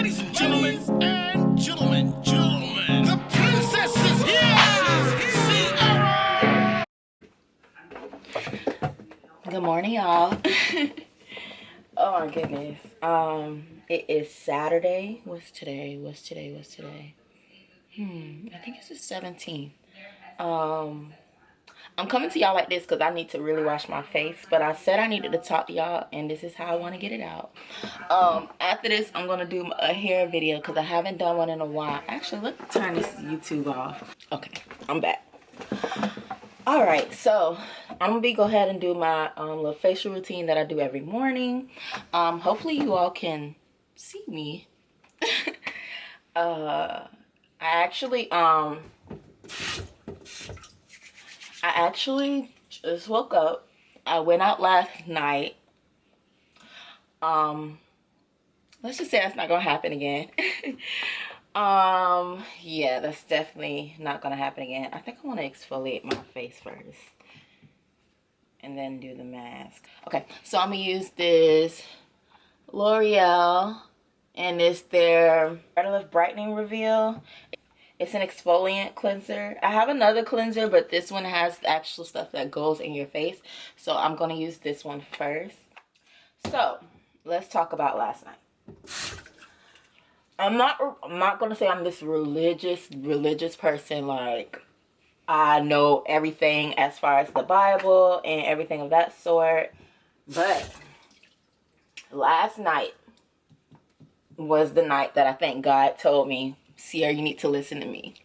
Ladies and gentlemen, the princess is here! Sierra! Good morning, y'all. Oh my goodness. It is Saturday. What's today? I think it's the 17th. I'm coming to y'all like this because I need to really wash my face, but I said I needed to talk to y'all, and this is how I want to get it out. After this, I'm gonna do a hair video because I haven't done one in a while. Actually, let me turn this YouTube off. Okay, I'm back. All right, so I'm gonna go ahead and do my little facial routine that I do every morning. Hopefully you all can see me. I actually just woke up. I went out last night. Let's just say that's not gonna happen again. Yeah, that's definitely not gonna happen again. I think I want to exfoliate my face first and then do the mask. Okay, so I'm gonna use this L'Oreal, and it's their Radiant Brightening Reveal. It's an exfoliant cleanser. I have another cleanser, but this one has the actual stuff that goes in your face, so I'm gonna use this one first. So let's talk about last night. I'm not gonna say I'm this religious person, like I know everything as far as the Bible and everything of that sort, but last night was the night that I think God told me, Sierra, you need to listen to me.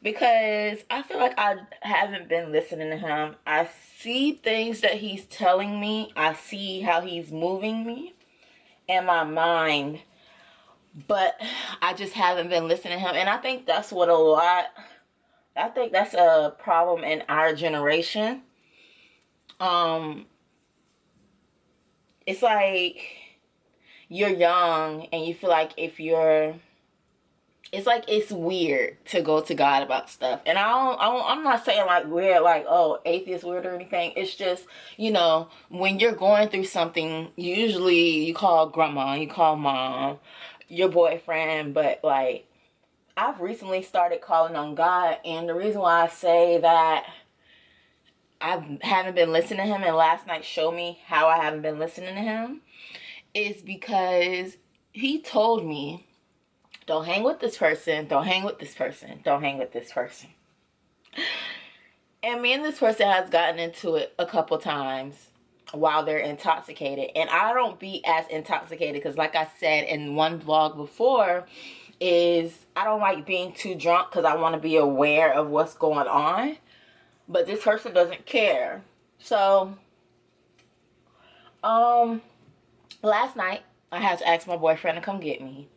Because I feel like I haven't been listening to him. I see things that he's telling me. I see how he's moving me in my mind. But I just haven't been listening to him. And I think that's what I think that's a problem in our generation. It's like you're young and you feel like it's like it's weird to go to God about stuff. And I'm not saying like weird, like, oh, atheist weird or anything. It's just, you know, when you're going through something, usually you call grandma, you call mom, your boyfriend, but like I've recently started calling on God, and the reason why I say that I haven't been listening to him and last night showed me how I haven't been listening to him is because he told me, don't hang with this person, don't hang with this person, don't hang with this person. And me and this person has gotten into it a couple times while they're intoxicated. And I don't be as intoxicated because like I said in one vlog before, is I don't like being too drunk because I want to be aware of what's going on. But this person doesn't care. So, last night I had to ask my boyfriend to come get me.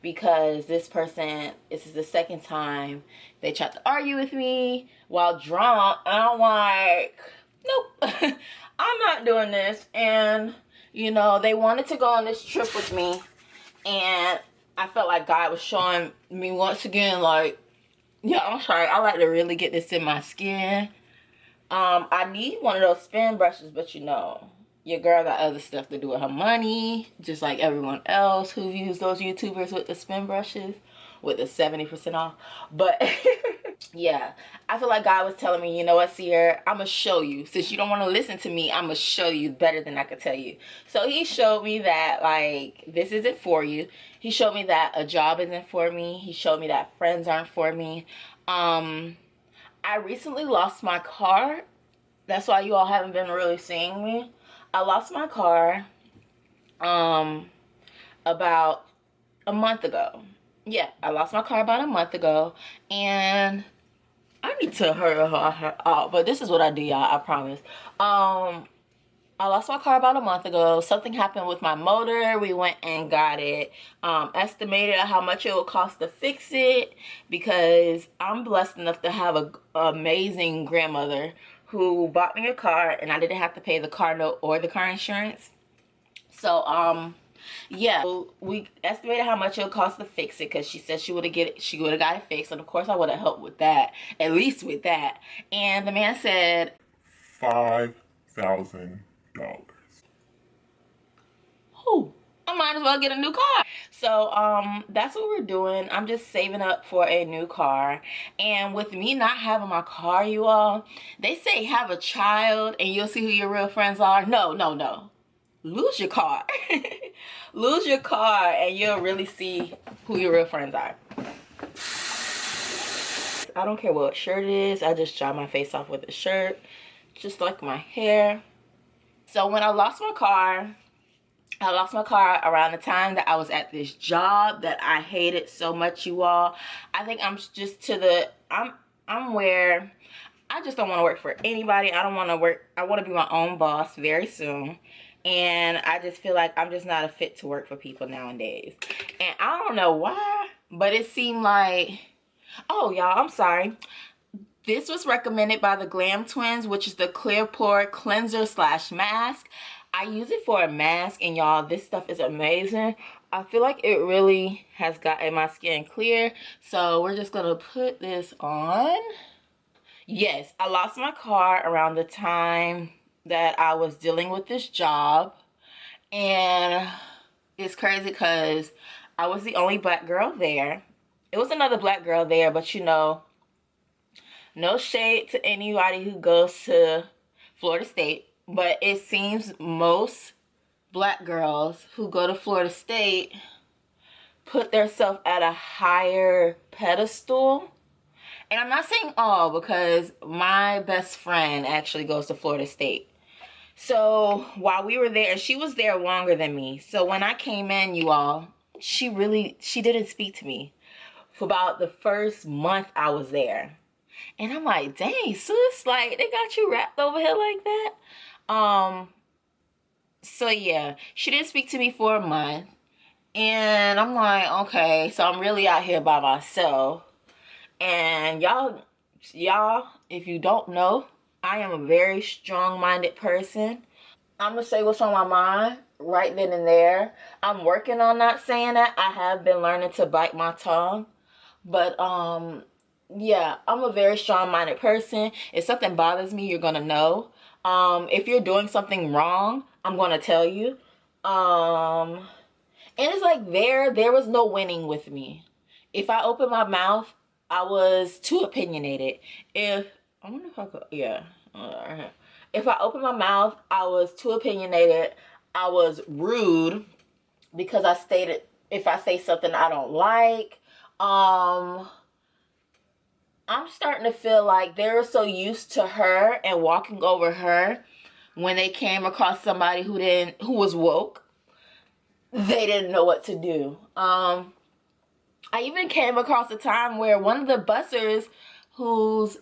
Because this person, this is the second time they tried to argue with me while drunk. And I'm like, nope, I'm not doing this. And, you know, they wanted to go on this trip with me. And I felt like God was showing me once again, like, yeah, I'm sorry, I like to really get this in my skin. I need one of those spin brushes, but you know, your girl got other stuff to do with her money, just like everyone else who views those YouTubers with the spin brushes with the 70% off. But yeah, I feel like God was telling me, you know what, Sierra, I'm gonna show you. Since you don't want to listen to me, I'm gonna show you better than I could tell you. So he showed me that, like, this isn't for you. He showed me that a job isn't for me. He showed me that friends aren't for me. I recently lost my car. That's why you all haven't been really seeing me. I lost my car about a month ago. Yeah, I lost my car about a month ago, and I need to hurry her out, but this is what I do, y'all, I promise. I lost my car about a month ago. Something happened with my motor. We went and got it estimated how much it would cost to fix it, because I'm blessed enough to have an amazing grandmother who bought me a car, and I didn't have to pay the car note or the car insurance. So yeah, we estimated how much it would cost to fix it, because she said she would have got it fixed, and of course I would have helped with that, at least with that. And the man said $5,000. who? I might as well get a new car. So that's what we're doing. I'm just saving up for a new car. And with me not having my car, you all, they say have a child and you'll see who your real friends are. No, no, no. Lose your car. Lose your car and you'll really see who your real friends are. I don't care what shirt it is. I just dry my face off with a shirt, just like my hair. So when I lost my car around the time that I was at this job that I hated so much, you all. I think I'm just I'm where I just don't want to work for anybody. I don't want to work. I want to be my own boss very soon. And I just feel like I'm just not a fit to work for people nowadays. And I don't know why, but it seemed like, oh, y'all, I'm sorry. This was recommended by the Grwm twins, which is the Clear Pore Cleanser / Mask. I use it for a mask, and y'all, this stuff is amazing. I feel like it really has gotten my skin clear. So we're just gonna put this on. Yes, I lost my car around the time that I was dealing with this job. And it's crazy because I was the only black girl there. It was another black girl there, but you know, no shade to anybody who goes to Florida State, but it seems most black girls who go to Florida State put themselves at a higher pedestal. And I'm not saying all, because my best friend actually goes to Florida State. So while we were there, and she was there longer than me. So when I came in, you all, she didn't speak to me for about the first month I was there. And I'm like, dang, sis, like, they got you wrapped over here like that? So yeah, she didn't speak to me for a month. And I'm like, okay, so I'm really out here by myself. And y'all, if you don't know, I am a very strong-minded person. I'm gonna say what's on my mind right then and there. I'm working on not saying that. I have been learning to bite my tongue. But yeah, I'm a very strong-minded person. If something bothers me, you're gonna know. If you're doing something wrong, I'm gonna tell you. And it's like there was no winning with me. If I opened my mouth, I was too opinionated. If I wonder if I could, yeah. If I opened my mouth, I was too opinionated. I was rude because I stated if I say something I don't like. I'm starting to feel like they were so used to her and walking over her when they came across somebody who was woke, they didn't know what to do. I even came across a time where one of the bussers who's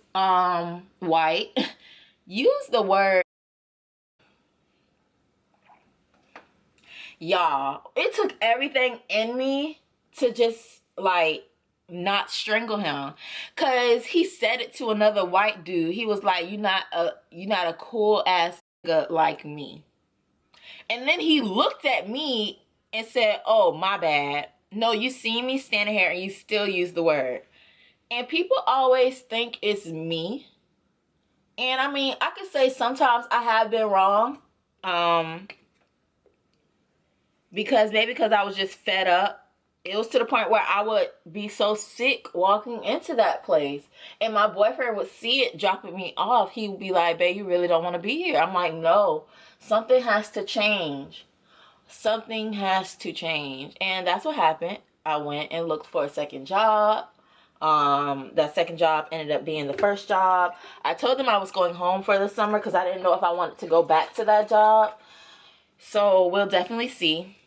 white used the word, y'all, it took everything in me to just like not strangle him, because he said it to another white dude. He was like, you're not a cool ass nigga like me. And then he looked at me and said, oh, my bad. No, you see me standing here and you still use the word. And people always think it's me. And I mean, I could say sometimes I have been wrong. Because maybe because I was just fed up. It was to the point where I would be so sick walking into that place. And my boyfriend would see it dropping me off. He would be like, babe, you really don't want to be here. I'm like, no, something has to change. Something has to change. And that's what happened. I went and looked for a second job. That second job ended up being the first job. I told them I was going home for the summer because I didn't know if I wanted to go back to that job. So we'll definitely see.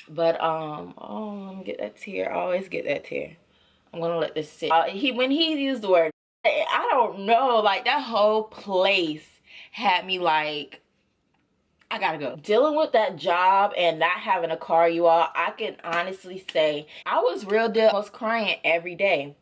But oh, let me get that tear. I always get that tear. I'm gonna let this sit. When he used the word, I don't know, like that whole place had me like, I gotta go. Dealing with that job and not having a car, you all, I can honestly say I was real deal. I was crying every day.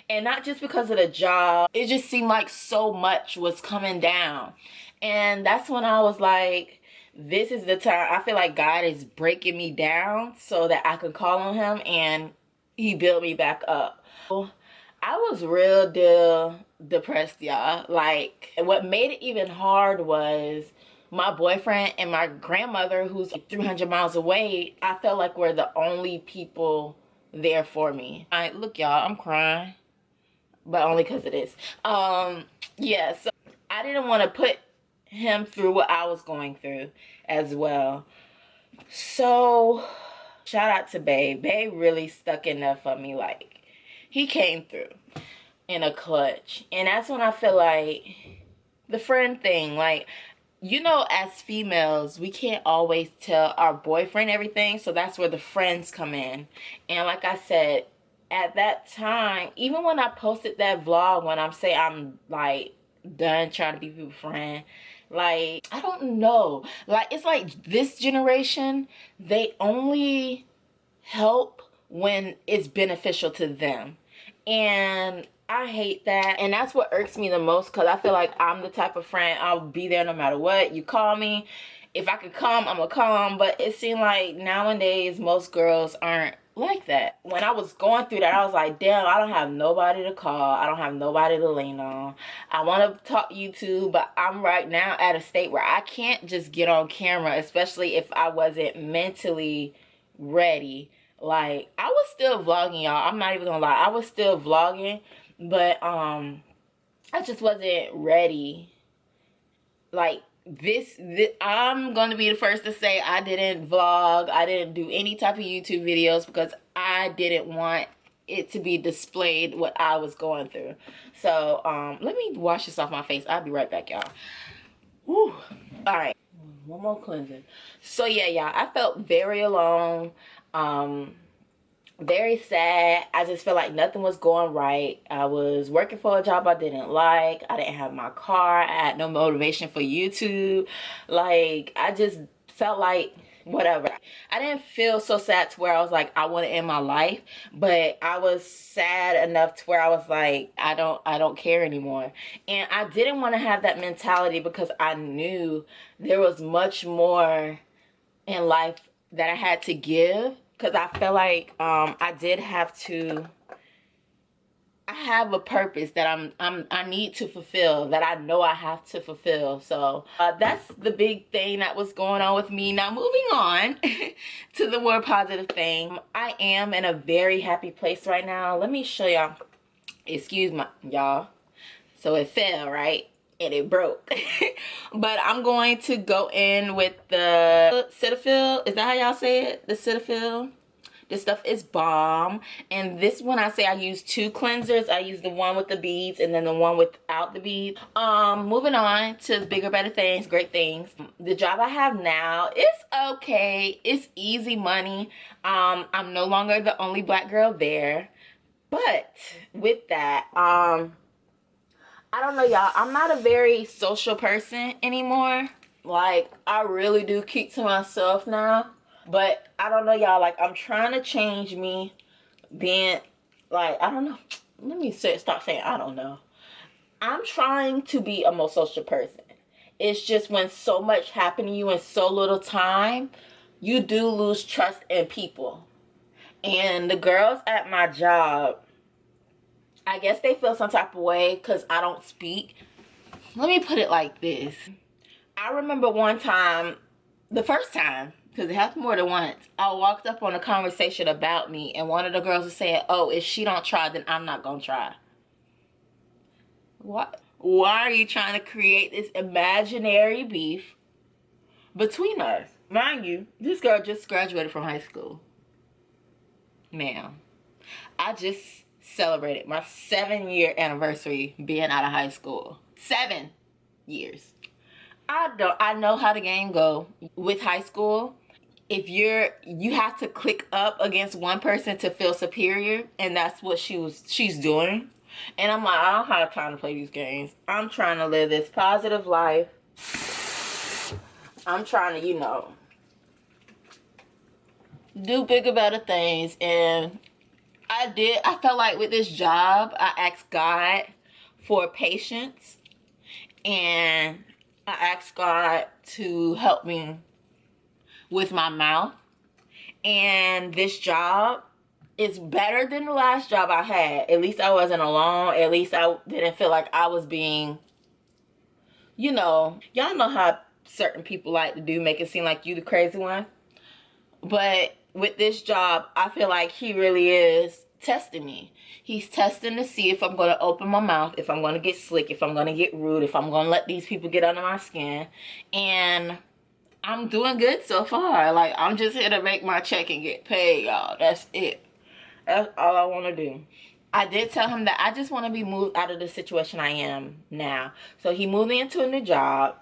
And not just because of the job. It just seemed like so much was coming down. And that's when I was like, this is the time. I feel like God is breaking me down so that I can call on him and he built me back up. I was real deal depressed, y'all. Like, what made it even hard was my boyfriend and my grandmother, who's like 300 miles away, I felt like we're the only people there for me. Look, y'all, I'm crying, but only because it is. Yeah, so I didn't want to put him through what I was going through as well. So shout out to Babe. Babe really stuck in there for me. Like, he came through in a clutch. And that's when I feel like the friend thing, like, you know, as females, we can't always tell our boyfriend everything, so that's where the friends come in. And like I said, at that time, even when I posted that vlog, when I'm saying I'm like done trying to be people's friend, like, I don't know, like, it's like this generation, they only help when it's beneficial to them. And I hate that. And that's what irks me the most, because I feel like I'm the type of friend, I'll be there no matter what. You call me. If I could come, I'm gonna come. But it seemed like nowadays most girls aren't like that. When I was going through that, I was like, damn, I don't have nobody to call. I don't have nobody to lean on. I want to talk to you too, but I'm right now at a state where I can't just get on camera, especially if I wasn't mentally ready. Like, I was still vlogging, y'all. I'm not even gonna lie. I was still vlogging, but I just wasn't ready. Like, this I'm gonna be the first to say I didn't vlog. I didn't do any type of YouTube videos because I didn't want it to be displayed what I was going through. So let me wash this off my face. I'll be right back, y'all. Whew. All right, one more cleansing. So yeah, y'all, I felt very alone, very sad. I just felt like nothing was going right. I was working for a job I didn't like. I didn't have my car. I had no motivation for YouTube. Like, I just felt like whatever. I didn't feel so sad to where I was like, I want to end my life, but I was sad enough to where I was like, I don't care anymore. And I didn't want to have that mentality because I knew there was much more in life that I had to give, because I felt like I did have to. I have a purpose that I need to fulfill, that I know I have to fulfill. So that's the big thing that was going on with me. Now, moving on to the more positive thing, I am in a very happy place right now. Let me show y'all. Excuse my y'all. So it fell, right? And it broke. But I'm going to go in with the Cetaphil. Is that how y'all say it? The Cetaphil. This stuff is bomb. And this one, I say I use two cleansers. I use the one with the beads and then the one without the beads. Moving on to bigger, better things, great things. The job I have now is okay. It's easy money. I'm no longer the only black girl there. But with that, I don't know, y'all. I'm not a very social person anymore. Like, I really do keep to myself now. But I don't know, y'all. Like, I'm trying to change me being, like, I don't know. Let me start saying I don't know. I'm trying to be a more social person. It's just when so much happens to you in so little time, you do lose trust in people. And the girls at my job, I guess they feel some type of way because I don't speak. Let me put it like this. I remember one time, the first time, because it happened more than once, I walked up on a conversation about me, and one of the girls was saying, oh, if she don't try, then I'm not going to try. What? Why are you trying to create this imaginary beef between us? Mind you, this girl just graduated from high school. Ma'am, I just celebrated my 7-year anniversary being out of high school. 7 years. I know how the game go with high school. If you have to click up against one person to feel superior, and that's what she's doing. And I'm like, I don't have time to play these games. I'm trying to live this positive life. I'm trying to, you know, do bigger, better things. And I felt like with this job, I asked God for patience, and I asked God to help me with my mouth. And this job is better than the last job I had. At least I wasn't alone. At least I didn't feel like I was being, you know, y'all know how certain people like to do, make it seem like you the crazy one. But with this job, I feel like he really is testing me. He's testing to see if I'm going to open my mouth, if I'm going to get slick, if I'm going to get rude, if I'm going to let these people get under my skin. And I'm doing good so far. Like, I'm just here to make my check and get paid, y'all. That's it. That's all I want to do. I did tell him that I just want to be moved out of the situation I am now. So he moved me into a new job.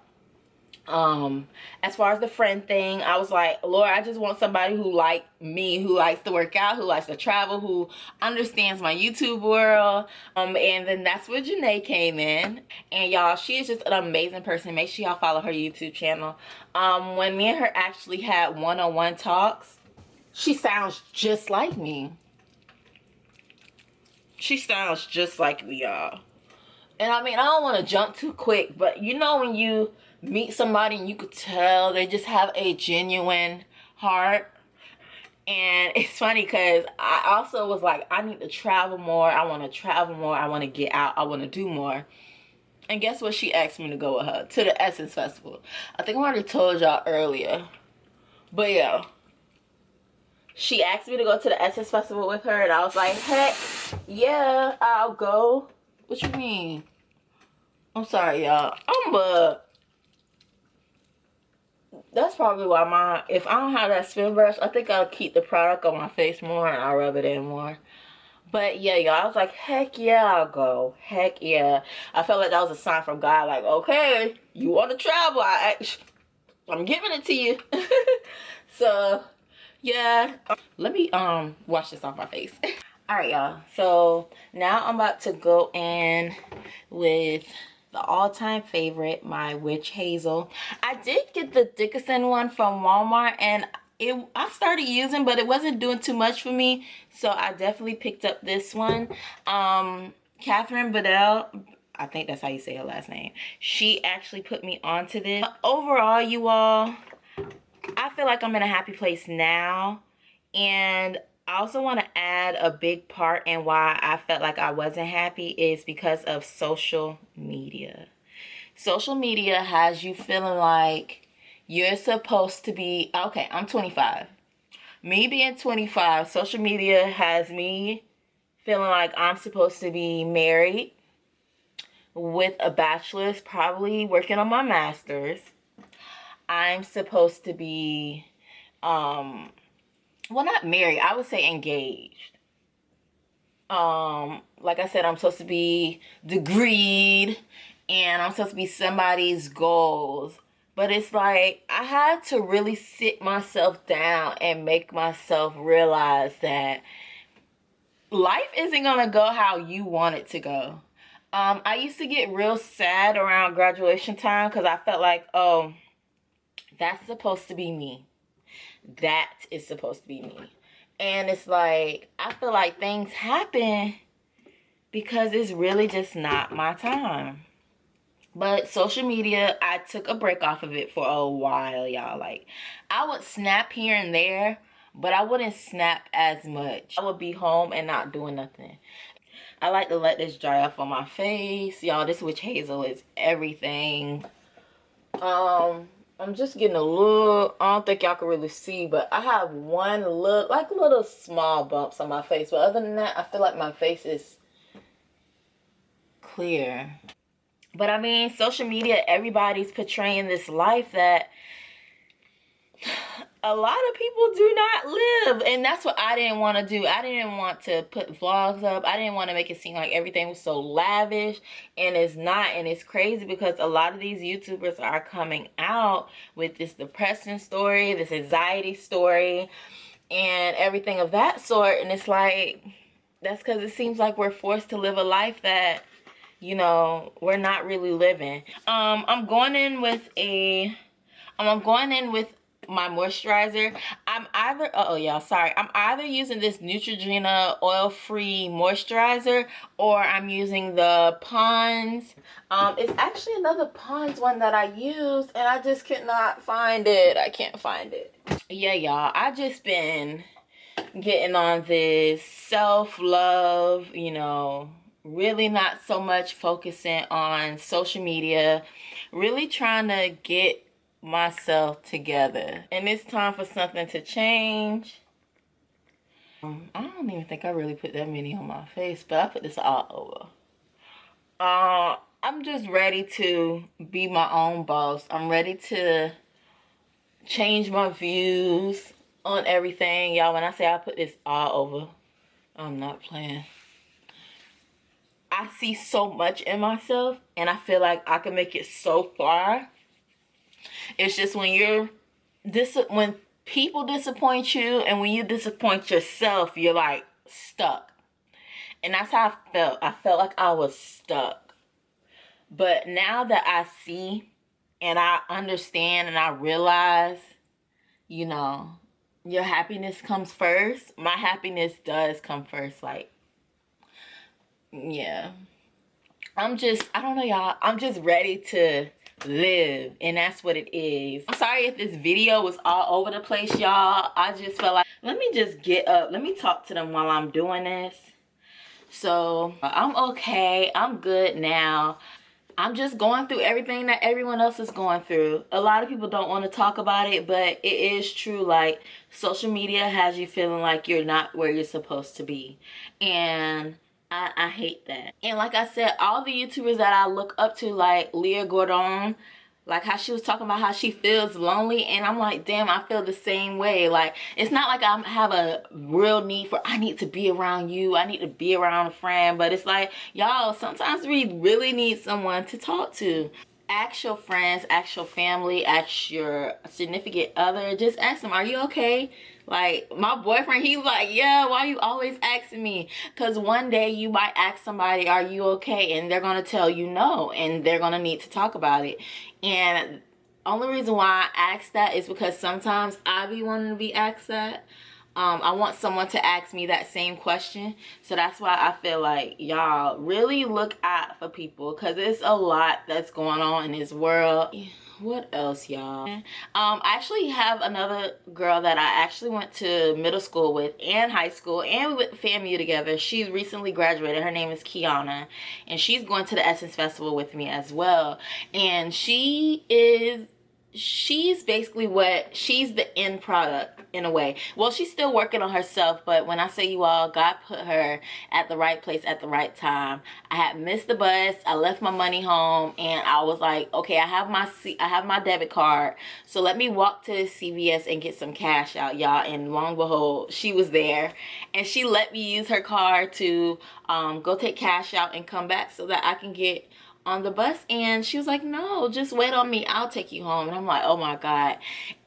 As far as the friend thing, I was like, Lord, I just want somebody who like me, who likes to work out, who likes to travel, who understands my YouTube world. And then that's where Janae came in. And y'all, she is just an amazing person. Make sure y'all follow her YouTube channel. When me and her actually had one-on-one talks, she sounds just like me. She sounds just like me, y'all. And I mean, I don't want to jump too quick, but you know when you meet somebody and you could tell they just have a genuine heart. And it's funny because I also was like, I need to travel more. I want to travel more. I want to get out. I want to do more. And guess what? She asked me to go with her to the Essence Festival. I think I already told y'all earlier. But yeah. She asked me to go to the Essence Festival with her. And I was like, heck, yeah, I'll go. What you mean? I'm sorry, y'all. That's probably why if I don't have that spin brush, I think I'll keep the product on my face more and I'll rub it in more. But yeah, y'all, I was like, heck yeah, I'll go. Heck yeah. I felt like that was a sign from God, like, okay, you want to travel, I'm giving it to you. So, yeah. Let me wash this off my face. Alright, y'all. So, now I'm about to go in with the all-time favorite, my Witch Hazel. I did get the Dickinson one from Walmart, and I started using, but it wasn't doing too much for me, so I definitely picked up this one. Catherine Bedell, I think that's how you say her last name. She actually put me onto this. Overall, you all, I feel like I'm in a happy place now, and I also want to add a big part in why I felt like I wasn't happy is because of social media. Social media has you feeling like you're supposed to be, okay, I'm 25. Me being 25, social media has me feeling like I'm supposed to be married with a bachelor's, probably working on my master's. I'm supposed to be, well, not married, I would say engaged. Like I said, I'm supposed to be degreed and I'm supposed to be somebody's goals. But it's like, I had to really sit myself down and make myself realize that life isn't gonna go how you want it to go. I used to get real sad around graduation time because I felt like, oh, that's supposed to be me. That is supposed to be me. And it's like, I feel like things happen because it's really just not my time. But social media, I took a break off of it for a while, y'all. Like, I would snap here and there, but I wouldn't snap as much. I would be home and not doing nothing. I like to let this dry off on my face. Y'all, this Witch Hazel is everything. I'm just getting a little, I don't think y'all can really see, but I have one look, like little small bumps on my face. But other than that, I feel like my face is clear. But I mean, social media, everybody's portraying this life that a lot of people do not live. And that's what I didn't want to do. I didn't want to put vlogs up. I didn't want to make it seem like everything was so lavish. And it's not. And it's crazy because a lot of these YouTubers are coming out with this depression story, this anxiety story, and everything of that sort. And it's like, that's because it seems like we're forced to live a life that, you know, we're not really living. I'm going in with my moisturizer. I'm either using this Neutrogena oil-free moisturizer or I'm using the Pond's. It's actually another Pond's one that I used and I just could not find it. I can't find it. Yeah, y'all, I just been getting on this self-love, you know, really not so much focusing on social media, really trying to get myself together. And it's time for something to change. I don't even think I really put that many on my face, but I put this all over. I'm just ready to be my own boss. I'm ready to change my views on everything. Y'all, when I say I put this all over, I'm not playing. I see so much in myself, and I feel like I can make it so far. It's just when when people disappoint you and when you disappoint yourself, you're like stuck. And that's how I felt. I felt like I was stuck. But now that I see and I understand and I realize, you know, your happiness comes first. My happiness does come first. Like, yeah. I don't know, y'all. I'm just ready to live, and that's what it is. I'm sorry if this video was all over the place, y'all. I just felt like, let me just get up. Let me talk to them while I'm doing this. So, I'm okay. I'm good now. I'm just going through everything that everyone else is going through. A lot of people don't want to talk about it, but it is true. Like, social media has you feeling like you're not where you're supposed to be. And I hate that. And like I said, all the YouTubers that I look up to, like Leah Grwm, like how she was talking about how she feels lonely, and I'm like, damn, I feel the same way. Like, it's not like I have a real need for, I need to be around you, I need to be around a friend, but it's like, y'all, sometimes we really need someone to talk to. Ask your friends, ask your family, ask your significant other. Just ask them, are you okay? Like, my boyfriend, he's like, yeah, why you always asking me? Because one day you might ask somebody, are you okay? And they're going to tell you no, and they're going to need to talk about it. And only reason why I ask that is because sometimes I be wanting to be asked that. I want someone to ask me that same question. So that's why I feel like, y'all, really look out for people, because there's a lot that's going on in this world. What else, y'all? I actually have another girl that I actually went to middle school with and high school, and we went to FAMU together. She recently graduated. Her name is Kiana, and she's going to the Essence Festival with me as well. And she's basically she's the end product in a way. Well, she's still working on herself, but when I say, you all, God put her at the right place at the right time. I had missed the bus, I left my money home, and I was like, okay, I have my debit card, so let me walk to CVS and get some cash out, y'all. And long and behold, she was there, and she let me use her card to go take cash out and come back so that I can get on the bus. And she was like, no, just wait on me, I'll take you home. And I'm like, oh my God.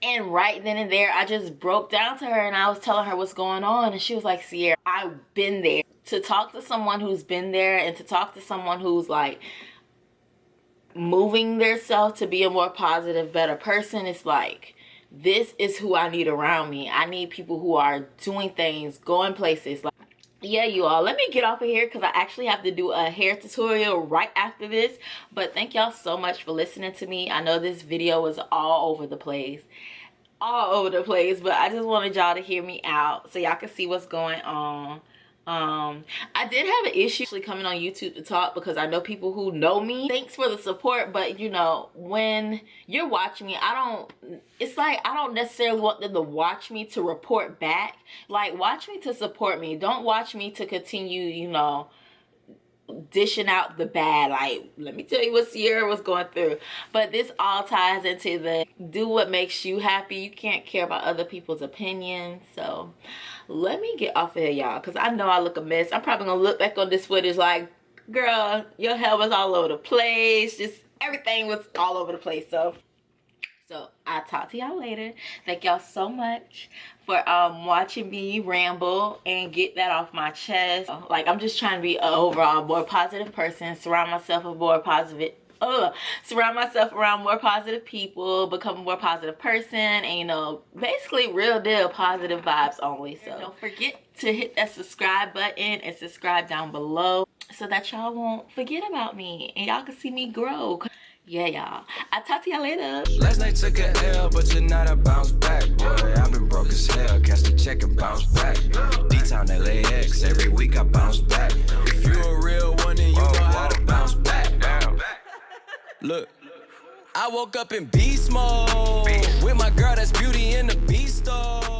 And right then and there, I just broke down to her and I was telling her what's going on, and she was like, Sierra, I've been there. To talk to someone who's been there, and to talk to someone who's like moving their self to be a more positive, better person, it's like, this is who I need around me. I need people who are doing things, going places. Like, yeah, you all, let me get off of here because I actually have to do a hair tutorial right after this. But thank y'all so much for listening to me. I know this video was all over the place, but I just wanted y'all to hear me out so y'all can see what's going on. I did have an issue actually coming on YouTube to talk, because I know people who know me. Thanks for the support, but you know, when you're watching me, it's like I don't necessarily want them to watch me to report back. Like, watch me to support me. Don't watch me to continue, you know, dishing out the bad. Like, let me tell you what Sierra was going through. But this all ties into the do what makes you happy. You can't care about other people's opinions. So let me get off of here, y'all, because I know I look a mess. I'm probably gonna look back on this footage like, girl, your hair was all over the place. Just everything was all over the place. So I'll talk to y'all later. Thank y'all so much for watching me ramble and get that off my chest. Like, I'm just trying to be an overall more positive person, surround myself around more positive people, become a more positive person, and you know, basically real deal positive vibes only. So don't forget to hit that subscribe button and subscribe down below so that y'all won't forget about me and y'all can see me grow. Yeah, y'all, I'll talk to y'all later. Last night took a L, but tonight I bounce back, boy. I've been broke as hell, catch the check and bounce back. D-Town LAX, every week I bounce back. If you a real one, then you know how to bounce back. Look, I woke up in beast mode with my girl that's Beauty in the Beast store.